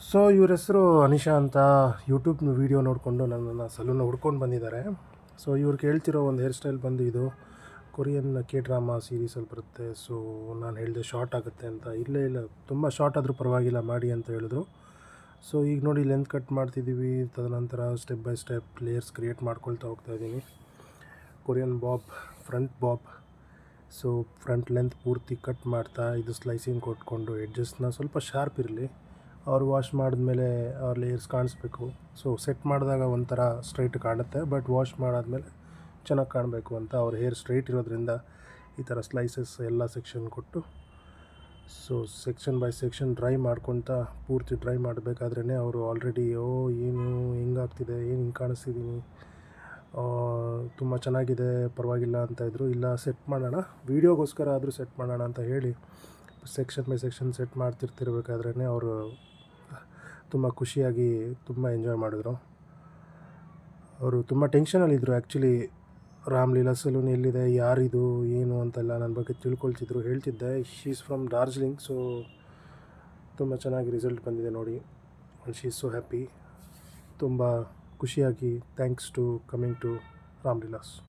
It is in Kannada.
ಸೊ ಇವ್ರ ಹೆಸರು ಅನಿಶಾ ಅಂತ. ಯೂಟ್ಯೂಬ್ ವೀಡಿಯೋ ನೋಡಿಕೊಂಡು ನನ್ನನ್ನು ಸಲೂನ್ ಹುಡ್ಕೊಂಡು ಬಂದಿದ್ದಾರೆ. ಸೊ ಇವ್ರು ಕೇಳ್ತಿರೋ ಒಂದು ಹೇರ್ ಸ್ಟೈಲ್ ಬಂದು ಇದು ಕೊರಿಯನ್ ಕೆ ಡ್ರಾಮಾ ಸೀರೀಸಲ್ಲಿ ಬರುತ್ತೆ. ಸೊ ನಾನು ಹೇಳಿದೆ ಶಾರ್ಟ್ ಆಗುತ್ತೆ ಅಂತ. ಇಲ್ಲ ತುಂಬ ಶಾರ್ಟ್ ಆದರೂ ಪರವಾಗಿಲ್ಲ ಮಾಡಿ ಅಂತ ಹೇಳಿದ್ರು. ಸೊ ಈಗ ನೋಡಿ ಲೆಂತ್ ಕಟ್ ಮಾಡ್ತಿದ್ದೀವಿ. ತದನಂತರ step by step layers create ಮಾಡ್ಕೊಳ್ತಾ ಹೋಗ್ತಾಯಿದ್ದೀನಿ. Korean bob, front bob. So front length ಪೂರ್ತಿ ಕಟ್ ಮಾಡ್ತಾ ಇದು ಸ್ಲೈಸಿಂಗ್ ಕೊಟ್ಕೊಂಡು ಎಡ್ಜಸ್ನ ಸ್ವಲ್ಪ ಶಾರ್ಪ್ ಇರಲಿ. ಅವ್ರು ವಾಶ್ ಮಾಡಿದ್ಮೇಲೆ ಅವ್ರ ಲೇಯರ್ಸ್ ಕಾಣಿಸ್ಬೇಕು. ಸೊ ಸೆಟ್ ಮಾಡಿದಾಗ ಒಂಥರ ಸ್ಟ್ರೈಟ್ ಕಾಣುತ್ತೆ, ಬಟ್ ವಾಶ್ ಮಾಡಾದ್ಮೇಲೆ ಚೆನ್ನಾಗಿ ಕಾಣಬೇಕು ಅಂತ ಅವ್ರ ಹೇರ್ ಸ್ಟ್ರೈಟ್ ಇರೋದ್ರಿಂದ ಈ ಥರ ಸ್ಲೈಸಸ್ ಎಲ್ಲ ಸೆಕ್ಷನ್ ಕೊಟ್ಟು, so section by section dry ಮಾಡ್ಕೊತ ಪೂರ್ತಿ ಡ್ರೈ ಮಾಡಬೇಕಾದ್ರೇ ಅವರು ಆಲ್ರೆಡಿ ಏನು ಹಿಂಗಾಗ್ತಿದೆ, ಏನು ಹಿಂಗೆ ಕಾಣಿಸ್ತಿದ್ದೀನಿ, ತುಂಬ ಚೆನ್ನಾಗಿದೆ, ಪರವಾಗಿಲ್ಲ ಅಂತ ಇದ್ದರು. ಇಲ್ಲ ಸೆಟ್ ಮಾಡೋಣ, ವೀಡಿಯೋಗೋಸ್ಕರ ಆದರೂ ಸೆಟ್ ಮಾಡೋಣ ಅಂತ ಹೇಳಿ ಸೆಕ್ಷನ್ ಬೈ ಸೆಕ್ಷನ್ ಸೆಟ್ ಮಾಡ್ತಿರ್ತಿರ್ಬೇಕಾದ್ರೇ ಅವರು ತುಂಬ ಖುಷಿಯಾಗಿ ತುಂಬ ಎಂಜಾಯ್ ಮಾಡಿದ್ರು. ಅವರು ತುಂಬ ಟೆನ್ಷನಲ್ಲಿದ್ದರು ಆ್ಯಕ್ಚುಲಿ. ರಾಮ್ಲೀಲಾ ಸಲೂನ್ ಎಲ್ಲಿದೆ, ಯಾರಿದು, ಏನು ಅಂತೆಲ್ಲ ನನ್ನ ಬಗ್ಗೆ ತಿಳ್ಕೊಳ್ತಿದ್ರು. ಹೇಳ್ತಿದ್ದೆ she is from Darjeeling. So ತುಂಬ ಚೆನ್ನಾಗಿ ರಿಸಲ್ಟ್ ಬಂದಿದೆ ನೋಡಿ. And she is so happy. ತುಂಬ ಖುಷಿಯಾಗಿ ಥ್ಯಾಂಕ್ಸ್ ಟು ಕಮಿಂಗ್ ಟು ರಾಮ್ಲೀಲಾಸ್.